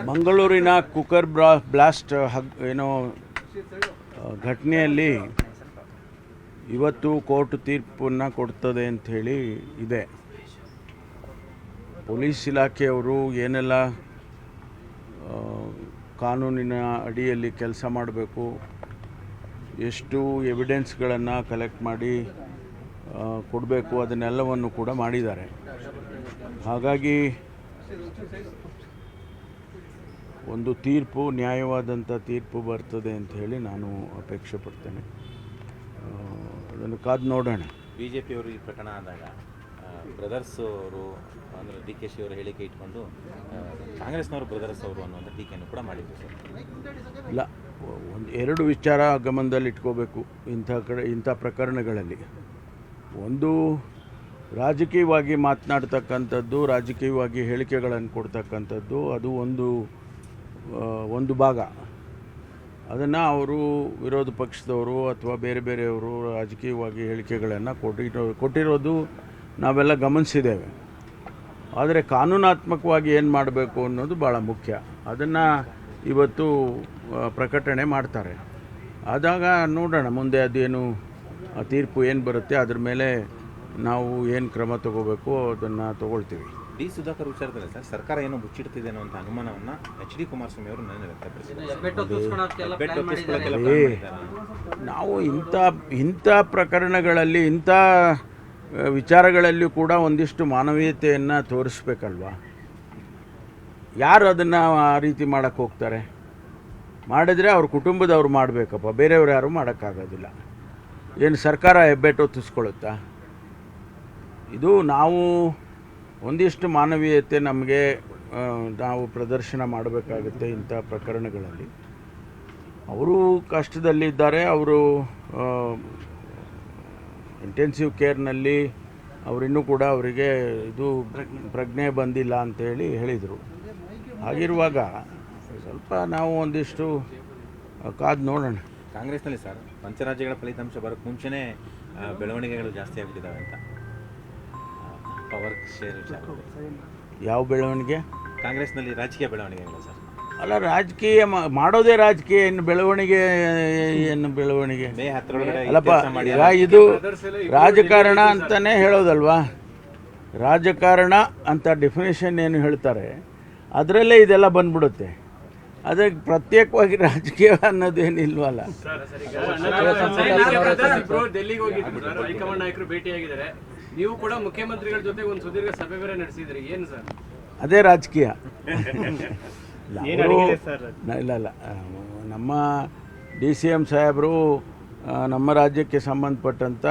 ಮಂಗಳೂರಿನ cooker blast ಘಟನೆಯಲ್ಲಿ ಇವತ್ತು ಕೋರ್ಟ್ ತೀರ್ಪನ್ನು ಕೊಡ್ತದೆ ಅಂಥೇಳಿ ಇದೆ. ಪೊಲೀಸ್ ಇಲಾಖೆಯವರು ಏನೆಲ್ಲ ಕಾನೂನಿನ ಅಡಿಯಲ್ಲಿ ಕೆಲಸ ಮಾಡಬೇಕು, ಎಷ್ಟು ಎವಿಡೆನ್ಸ್ಗಳನ್ನು ಕಲೆಕ್ಟ್ ಮಾಡಿ ಕೊಡಬೇಕು, ಅದನ್ನೆಲ್ಲವನ್ನು ಕೂಡ ಮಾಡಿದ್ದಾರೆ. ಹಾಗಾಗಿ ಒಂದು ತೀರ್ಪು, ನ್ಯಾಯವಾದಂಥ ತೀರ್ಪು ಬರ್ತದೆ ಅಂತ ಹೇಳಿ ನಾನು ಅಪೇಕ್ಷೆ ಪಡ್ತೇನೆ. ಅದನ್ನು ಕಾದು ನೋಡೋಣ. ಬಿಜೆಪಿಯವರು ಈ ಪ್ರಕರಣ ಆದಾಗ ಬ್ರದರ್ಸ್ ಅವರು ಅಂದರೆ ಡಿ ಕೆ ಶಿ ಅವರು ಹೇಳಿಕೆ ಇಟ್ಕೊಂಡು ಕಾಂಗ್ರೆಸ್ನವರು ಬ್ರದರ್ಸ್ ಅವರು ಅನ್ನುವಂಥ ಟೀಕೆಯನ್ನು ಕೂಡ ಮಾಡಿದ್ರು ಸರ್. ಇಲ್ಲ, ಎರಡು ವಿಚಾರ ಗಮನದಲ್ಲಿ ಇಟ್ಕೋಬೇಕು ಇಂಥ ಪ್ರಕರಣಗಳಲ್ಲಿ. ಒಂದು, ರಾಜಕೀಯವಾಗಿ ಮಾತನಾಡ್ತಕ್ಕಂಥದ್ದು, ರಾಜಕೀಯವಾಗಿ ಹೇಳಿಕೆಗಳನ್ನು ಕೊಡ್ತಕ್ಕಂಥದ್ದು, ಅದು ಒಂದು ಭಾಗ. ಅದನ್ನು ಅವರು ವಿರೋಧ ಪಕ್ಷದವರು ಅಥವಾ ಬೇರೆ ಬೇರೆಯವರು ರಾಜಕೀಯವಾಗಿ ಹೇಳಿಕೆಗಳನ್ನು ಕೊಟ್ಟಿರೋದು ನಾವೆಲ್ಲ ಗಮನಿಸಿದ್ದೇವೆ. ಆದರೆ ಕಾನೂನಾತ್ಮಕವಾಗಿ ಏನು ಮಾಡಬೇಕು ಅನ್ನೋದು ಭಾಳ ಮುಖ್ಯ. ಅದನ್ನು ಇವತ್ತು ಪ್ರಕಟಣೆ ಮಾಡ್ತಾರೆ. ಆದಾಗ ನೋಡೋಣ ಮುಂದೆ ಅದೇನು ತೀರ್ಪು ಏನು ಬರುತ್ತೆ, ಅದ್ರ ಮೇಲೆ ನಾವು ಏನು ಕ್ರಮ ತಗೋಬೇಕು ಅದನ್ನು ತಗೊಳ್ತೀವಿ. ಡಿ ಸುಧಾಕರ್ ವಿಚಾರದಲ್ಲಿ ಸರ್, ಸರ್ಕಾರ ಏನೋ ಮುಚ್ಚಿಡ್ತಿದೆ ಅನ್ನುವಂಥ ಅನುಮಾನವನ್ನು ಎಚ್ ಡಿ ಕುಮಾರಸ್ವಾಮಿ ಅವರು ನನಗೆ ವ್ಯಕ್ತಪಡಿಸಿದ್ದಾರೆ. ನಾವು ಇಂಥ ಪ್ರಕರಣಗಳಲ್ಲಿ, ಇಂಥ ವಿಚಾರಗಳಲ್ಲಿ ಕೂಡ ಒಂದಿಷ್ಟು ಮಾನವೀಯತೆಯನ್ನು ತೋರಿಸ್ಬೇಕಲ್ವ. ಯಾರು ಅದನ್ನು ಆ ರೀತಿ ಮಾಡೋಕ್ಕೆ ಹೋಗ್ತಾರೆ? ಮಾಡಿದರೆ ಅವ್ರ ಕುಟುಂಬದವ್ರು ಮಾಡಬೇಕಪ್ಪ, ಬೇರೆಯವ್ರು ಯಾರೂ ಮಾಡೋಕ್ಕಾಗೋದಿಲ್ಲ. ಏನು ಸರ್ಕಾರ ಹೆಬ್ಬೆಟ್ಟೊತ್ತಿಸ್ಕೊಳ್ಳುತ್ತಾ? ಇದು ನಾವು ಒಂದಿಷ್ಟು ಮಾನವೀಯತೆ ನಮಗೆ ನಾವು ಪ್ರದರ್ಶನ ಮಾಡಬೇಕಾಗುತ್ತೆ ಇಂಥ ಪ್ರಕರಣಗಳಲ್ಲಿ. ಅವರು ಕಷ್ಟದಲ್ಲಿದ್ದಾರೆ, ಅವರು ಇಂಟೆನ್ಸಿವ್ ಕೇರ್ನಲ್ಲಿ ಅವರಿನ್ನೂ ಕೂಡ ಅವರಿಗೆ ಇದು ಪ್ರಜ್ಞೆ ಬಂದಿಲ್ಲ ಅಂತೇಳಿ ಹೇಳಿದರು. ಹಾಗಿರುವಾಗ ಸ್ವಲ್ಪ ನಾವು ಒಂದಿಷ್ಟು ಕಾದು ನೋಡೋಣ. ಕಾಂಗ್ರೆಸ್ನಲ್ಲಿ ಸರ್ ಪಂಚರಾಜ್ಯಗಳ ಫಲಿತಾಂಶ ಬರೋಕ್ಕೆ ಮುಂಚೆನೇ ಬೆಳವಣಿಗೆಗಳು ಜಾಸ್ತಿ ಆಗಿಬಿಟ್ಟಿದ್ದಾವೆ ಅಂತ ಪವರ್ ಶೇರ್ ವಿಚಾರ. ಯಾವ ಬೆಳವಣಿಗೆ? ಕಾಂಗ್ರೆಸ್ನಲ್ಲಿ ರಾಜಕೀಯ ಬೆಳವಣಿಗೆಗಳು ಸರ್. ಅಲ್ಲ, ರಾಜಕೀಯ ಮಾಡೋದೇ ರಾಜಕೀಯ, ಏನು ಬೆಳವಣಿಗೆ? ಏನು ಬೆಳವಣಿಗೆ? ಮೇ 10 ಅಲ್ಲಪ್ಪ, ಇದು ರಾಜಕಾರಣ ಅಂತಲೇ ಹೇಳೋದಲ್ವಾ. ರಾಜಕಾರಣ ಅಂತ ಡೆಫಿನೇಷನ್ ಏನು ಹೇಳ್ತಾರೆ ಅದರಲ್ಲೇ ಇದೆಲ್ಲ ಬಂದ್ಬಿಡುತ್ತೆ. ಅದಕ್ಕೆ ಪ್ರತ್ಯೇಕವಾಗಿ ರಾಜಕೀಯ ಅನ್ನೋದೇನಿಲ್ವಲ್ಲ. ಡೆಲ್ಲಿಗೆ ಹೋಗಿದ್ರು, ಹೈಕಮಾಂಡ್ ನಾಯಕರು ಭೇಟಿಯಾಗಿದ್ದಾರೆ. ನೀವು ಕೂಡ ಮುಖ್ಯಮಂತ್ರಿಗಳ ಜೊತೆ ಒಂದು ಸುದೀರ್ಘ ಸಭೆ ಬೇರೆ ನಡೆಸಿದ್ರಿ, ಏನು ಸರ್? ಅದೇ ರಾಜಕೀಯ. ಇಲ್ಲ, ನಮ್ಮ DCM ಸಾಹೇಬರು ನಮ್ಮ ರಾಜ್ಯಕ್ಕೆ ಸಂಬಂಧಪಟ್ಟಂಥ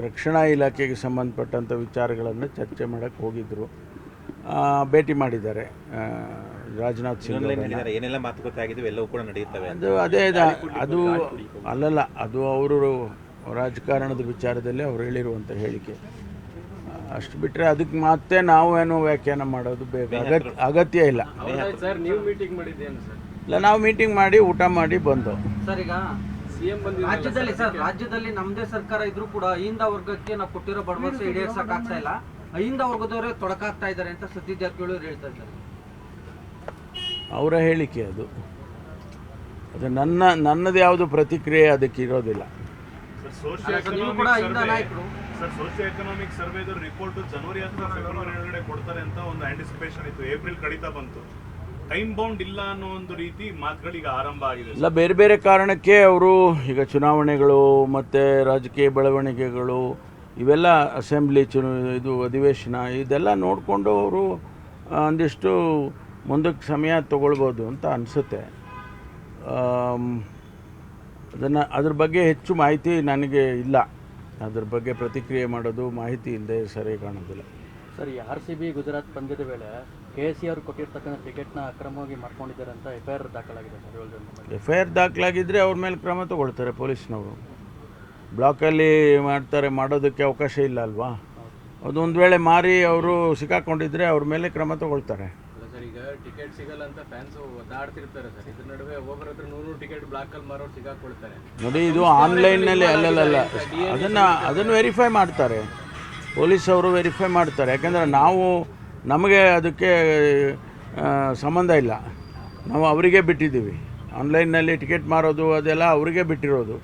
ರಕ್ಷಣಾ ಇಲಾಖೆಗೆ ಸಂಬಂಧಪಟ್ಟಂಥ ವಿಚಾರಗಳನ್ನು ಚರ್ಚೆ ಮಾಡೋಕ್ಕೆ ಹೋಗಿದ್ದರು. ಭೇಟಿ ಮಾಡಿದ್ದಾರೆ ರಾಜನಾಥ್ ಸಿಂಗ್. ಏನೆಲ್ಲ ಮಾತುಕತೆ ಆಗಿದ್ದು ಎಲ್ಲವೂ ಕೂಡ ನಡೆಯುತ್ತವೆ. ಅದು ಅಲ್ಲಲ್ಲ, ಅದು ಅವರು ರಾಜಕಾರಣದ ವಿಚಾರದಲ್ಲಿ ಅವ್ರು ಹೇಳಿರುವಂಥ ಹೇಳಿಕೆ. ಅಷ್ಟು ಬಿಟ್ಟರೆ ಅದಕ್ಕೆ ಮತ್ತೆ ನಾವೇನು ವ್ಯಾಖ್ಯಾನ ಮಾಡೋದು ಅಗತ್ಯ ಇಲ್ಲ. ಇಲ್ಲ, ನಾವು ಮೀಟಿಂಗ್ ಮಾಡಿ ಊಟ ಮಾಡಿ ಬಂದು. ಸರ್, ಈಗ ರಾಜ್ಯದಲ್ಲಿ ನಮ್ಮದೇ ಸರ್ಕಾರ ಇದ್ರೂ ಕೂಡ ಅಹಿಂದ ವರ್ಗಕ್ಕೆ ನಾವು ಕೊಟ್ಟಿರೋ ಭರವಸೆ ಈಡೇರ್ಸಕ್ಕಾಗ್ತಾ ಇಲ್ಲ, ಅಹಿಂದ ವರ್ಗದವರೇ ತೊಡಕಾಗ್ತಾ ಇದ್ದಾರೆ ಅಂತ ಸತೀಶ್ ಜಾರಕಿಹೊಳಿ ಹೇಳ್ತಾ ಇದ್ದಾರೆ. ಅವರ ಹೇಳಿಕೆ ಅದು ನನ್ನದು ಯಾವುದು ಪ್ರತಿಕ್ರಿಯೆ ಅದಕ್ಕೆ ಇರೋದಿಲ್ಲ. ಸೋಶಿಯೋ ಎಕನಾಮಿಕ್ ಸರ್ವೆದ ರಿಪೋರ್ಟ್ ಜನವರಿ ಅಥವಾ ಫೆಬ್ರವರಿ ಒಳಗಡೆ ಕೊಡ್ತಾರೆ ಅಂತ ಒಂದು ಆಂಟಿಸಿಪೇಷನ್ ಇತ್ತು. ಏಪ್ರಿಲ್ ಕಡಿತಾ ಬಂತು. ಟೈಮ್ ಬೌಂಡ್ ಇಲ್ಲ ಅನ್ನೋ ಒಂದು ರೀತಿ ಮಾತುಗಳೀಗ ಆರಂಭ ಆಗಿದೆ. ಇಲ್ಲ, ಬೇರೆ ಬೇರೆ ಕಾರಣಕ್ಕೆ ಅವರು ಈಗ ಚುನಾವಣೆಗಳು ಮತ್ತು ರಾಜಕೀಯ ಬೆಳವಣಿಗೆಗಳು ಇವೆಲ್ಲ, ಅಸೆಂಬ್ಲಿ ಇದು ಅಧಿವೇಶನ ಇದೆಲ್ಲ ನೋಡಿಕೊಂಡು ಅವರು ಒಂದಿಷ್ಟು ಮುಂದಕ್ಕೆ ಸಮಯ ತಗೊಳ್ಬೋದು ಅಂತ ಅನಿಸುತ್ತೆ. ಅದ್ರ ಬಗ್ಗೆ ಹೆಚ್ಚು ಮಾಹಿತಿ ನನಗೆ ಇಲ್ಲ. ಅದ್ರ ಬಗ್ಗೆ ಪ್ರತಿಕ್ರಿಯೆ ಮಾಡೋದು ಮಾಹಿತಿ ಇಲ್ಲದೆ ಸರಿ ಕಾಣೋದಿಲ್ಲ. ಸರ್, ಈ RCB ಗುಜರಾತ್ ಪಂದ್ಯದ ವೇಳೆ KC ಅವರು ಕೊಟ್ಟಿರ್ತಕ್ಕಂಥ ಟಿಕೆಟ್ನ ಅಕ್ರಮವಾಗಿ ಮಾಡ್ಕೊಂಡಿದ್ದಾರೆ ಅಂತ FIR ದಾಖಲಾಗಿದೆ ಸರ್. FIR ದಾಖಲಾಗಿದ್ದರೆ ಅವ್ರ ಮೇಲೆ ಕ್ರಮ ತಗೊಳ್ತಾರೆ ಪೊಲೀಸ್ನವರು. ಬ್ಲಾಕಲ್ಲಿ ಮಾಡೋದಕ್ಕೆ ಅವಕಾಶ ಇಲ್ಲ ಅಲ್ವಾ. ಅದೊಂದು ವೇಳೆ ಮಾರಿ ಅವರು ಸಿಕ್ಕಾಕೊಂಡಿದ್ರೆ ಅವ್ರ ಮೇಲೆ ಕ್ರಮ ತಗೊಳ್ತಾರೆ. ಈಗ ಟಿಕೆಟ್ ಸಿಗಲ್ಲ ಅಂತ ಫ್ಯಾನ್ಸ್ ಒದ್ದಾಡ್ತಿರ್ತಾರೆ ಸರ್. ಇದ್ರ ನಡುವೆ ಒಬ್ಬರ ಹತ್ರ 100 ಟಿಕೆಟ್ ಬ್ಲಾಕಲ್ಲಿ ಮಾರೋರು ಸಿಕ್ಕಾಕೊಳ್ತಾರೆ ನೋಡಿ. ಇದು ಆನ್ಲೈನ್ನಲ್ಲಿ ಅಲ್ಲಲ್ಲ, ಅದನ್ನು ವೆರಿಫೈ ಮಾಡ್ತಾರೆ ಪೊಲೀಸವರು, ವೆರಿಫೈ ಮಾಡ್ತಾರೆ. ಯಾಕೆಂದರೆ ನಮಗೆ ಅದಕ್ಕೆ ಸಂಬಂಧ ಇಲ್ಲ. ನಾವು ಅವರಿಗೆ ಬಿಟ್ಟಿದ್ದೀವಿ. ಆನ್ಲೈನ್ನಲ್ಲಿ ಟಿಕೆಟ್ ಮಾರೋದು ಅದೆಲ್ಲ ಅವರಿಗೆ ಬಿಟ್ಟಿರೋದು.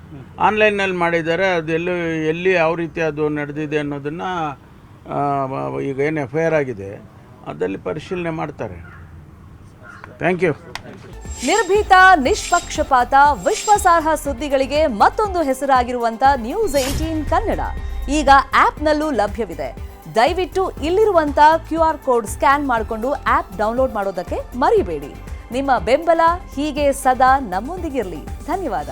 ಆನ್ಲೈನ್ನಲ್ಲಿ ಮಾಡಿದ್ದಾರೆ, ಅದೆಲ್ಲೂ ಎಲ್ಲಿ ಯಾವ ರೀತಿ ಅದು ನಡೆದಿದೆ ಅನ್ನೋದನ್ನು ಈಗ ಏನು FIR ಆಗಿದೆ ಅದರಲ್ಲಿ ಪರಿಶೀಲನೆ ಮಾಡ್ತಾರೆ. Thank you. ನಿರ್ಭೀತ, ನಿಷ್ಪಕ್ಷಪಾತ, ವಿಶ್ವಾಸಾರ್ಹ ಸುದ್ದಿಗಳಿಗೆ ಮತ್ತೊಂದು ಹೆಸರಾಗಿರುವಂತ News18 ಕನ್ನಡ ಈಗ ಆಪ್ನಲ್ಲೂ ಲಭ್ಯವಿದೆ. ದಯವಿಟ್ಟು ಇಲ್ಲಿರುವಂತ QR ಕೋಡ್ ಸ್ಕ್ಯಾನ್ ಮಾಡಿಕೊಂಡು ಆಪ್ ಡೌನ್ಲೋಡ್ ಮಾಡೋದಕ್ಕೆ ಮರಿಬೇಡಿ. ನಿಮ್ಮ ಬೆಂಬಲ ಹೀಗೆ ಸದಾ ನಮ್ಮೊಂದಿಗಿರಲಿ. ಧನ್ಯವಾದ.